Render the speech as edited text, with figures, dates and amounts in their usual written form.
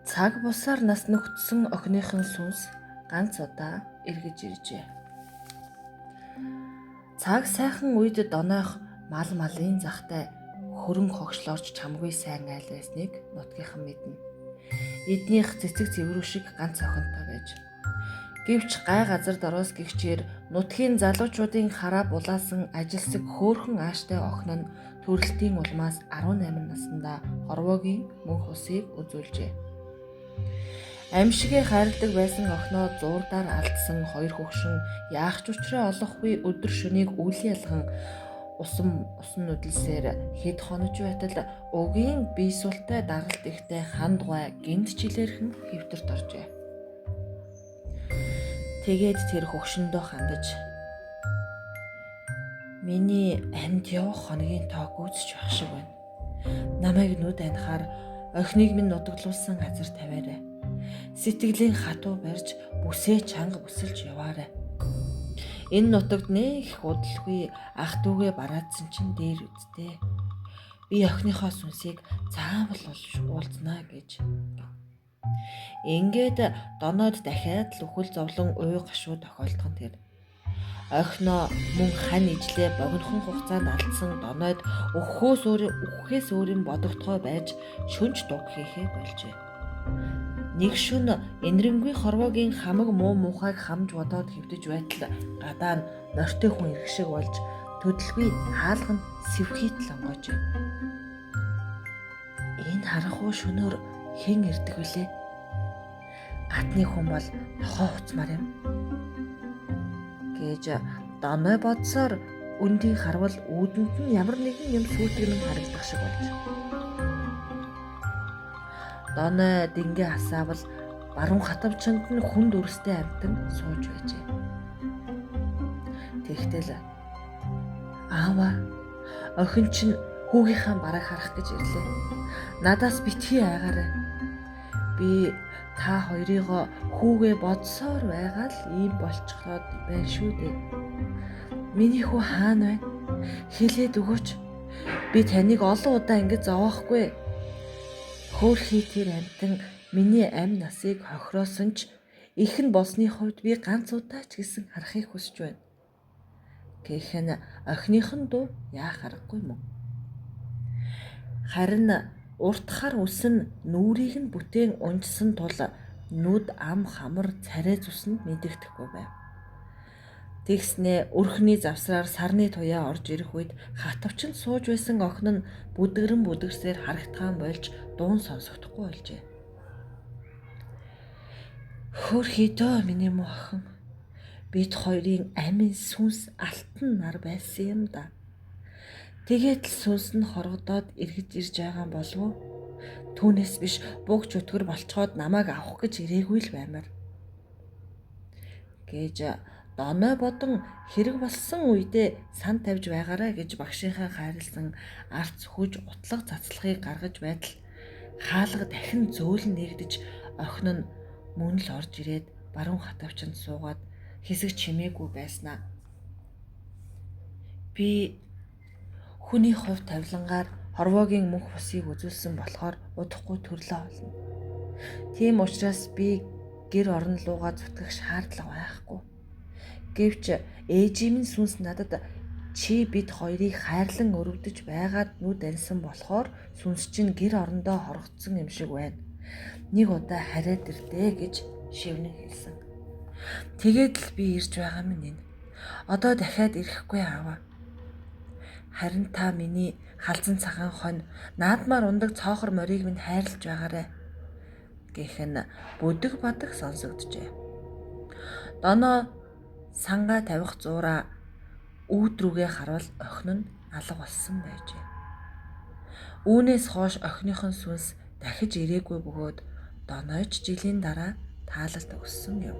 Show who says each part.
Speaker 1: Цаг бусаар нас нөхцсөн охиныхон сүнс ганц удаа эргэж иржээ. Цаг сайхан үед донойх мал малын захтай хөрөн хогшлоорч чамгүй сайн айл байсныг нутгийнхан мэднэ. Эднийх цэцэг цэврүү шиг ганц охинтой байж. Гэвч гай газар дороос гихчээр нутгийн залуучуудын хараа булаасан ажилсаг хөөхөн ааштай охин нь төрөлтийн улмаас 18 наснда хорвоогийн мөнх усыг үзүүлжээ. Амьшигээ хайрладаг байсан охиноо зуурдаар алдсан хоёр хөгшин яах ч учраа олохгүй өдөр шөнийг үйл ялган усан нүдэлсээр хэд хонож байтал угийн бие султай дагалт ихтэй хандгай гинт жилээрхэн хэвтэрт оржээ. Тэгээд тэр хөгшөндөө хандаж "Миний амьд явах хоногийн тоо гүйцэж байх шиг байна. Намайг нүд анихаар охиныг минь нутаглуулсан газар тавиарай. Сэтгэлийн хатуу барьж бүсээ чанга бүсэлж яваарай. Энэ нутагт нэх удалгүй ах дүүгээ бараадсан чинь дээр үсттэй. Би охиныхоо сүнсийг заавал уулзнаа" гэж. Ингээд доноод дахиад л үхэл зовлон уй гашуу тохиолдох нь тэр. Охиноо мөн хань ижлээ богинохон хугацаанд алдсан доноод үхэхээс өөрийн бодогдгой байж шүнж дуг хийхээ болжээ. Нэг шөнө энэрэнгүй хорвоогийн хамаг муу мухайг хамж бодоод хэвдэж байтал гадаа нь нортой хүн ирэх шиг болж төдөлгүй хаалганд сэвхийтэл онгойжээ. Энэ харахгүй шөнөөр хэн ирдэг вүлээ? Гадны хүн бол нохоо хуцмаар юм гэж доной бодсоор өндийг харвал үүдэнд нь ямар нэгэн юм сүйтгэн харагдах шиг болж. Доной дингээ асаавал баруун хатавчанд нь хүнд өрстэй амтан сууж байжээ. Тэгтэл "Аава, охин чинь хүүгийнхаа бараг харах гэж ирлээ. Надаас битгий айгаарай. Би та хоёрыгоо хүүгээ бодсоор байгаа л ийм болчиход байна шүү дээ. Миний хүү хаана байна? Хэлээд өгөөч. Би таныг олон удаа ингэж зовоохгүй. Хөөхий тэр амтан миний амь насыг хохироосон ч их нь болсны хувьд би ганц удаа ч гэсэн харахыг хүсэж байна" гэх нь охиныхон дуу яах аргагүй мөн. Харин уртхаар үсэн нүрийг нь бүтээн унжсан тул нүд ам хамар царай зүсэнд мэдэгдэхгүй байв. Тэгснээ өрхний завсраар сарны туяа орж ирэх үед хатавчанд сууж байсан охин нь бүдгэрсээр харагдгаан болж дуун сонсогдохгүй болжээ. "Хөөхий дөө миний муу охин. Бид хоёрын амийн сүнс алтан нар байсан юм да. Тэгээд л сүнс нь хоргодоод эргэж ирж байгаа болов уу? Түүнээс биш буг чөтгөр болцоход намайг авах гэж ирээгүй л баймаар" гэж доной бодон хэрэг болсон үедээ сан тавьж байгаарай гэж багшийнхаа хайрлсан арц хүж утлаг цацлагыг гаргаж байтал хаалга дахин зөөлөн нэгдэж охин нь мөн л орж ирээд баруун хатавчанд суугаад хэсэг чимээгүй байснаа. "Би хүний хувь тавилангаар хорвоогийн мөнх усыг үзүүлсэн болохоор удахгүй төрлөө олно. Тийм учраас би гэр орон луугаа зүтгэх шаардлага байхгүй. Гэвч ээжийн минь сүнс надад чи бид хоёрыг хайрлан өрөвдөж байгаад нүд ансан болохоор сүнс чинь гэр орондоо хорогдсон юм шиг байна. Нэг удаа хараад ирдээ" гэж шивнэн хэлсэн. "Тэгээд л би ирж байгаа минь энэ. Одоо дахиад ирэхгүй аава. Харин та миний халзан цагаан хонь наадмаар ундаг цоохор морийг минь хайрлаж байгаарай" гэх нь бүдэг бадаг сонсогджээ. Доноо сангаа тавих зуураа үүд рүүгээ харвал охин нь алга болсон байжээ. Үүнээс хойш охиныхон сүнс дахиж ирээгүй бөгөөд донойч жилийн дараа таалалд өгсөн юм.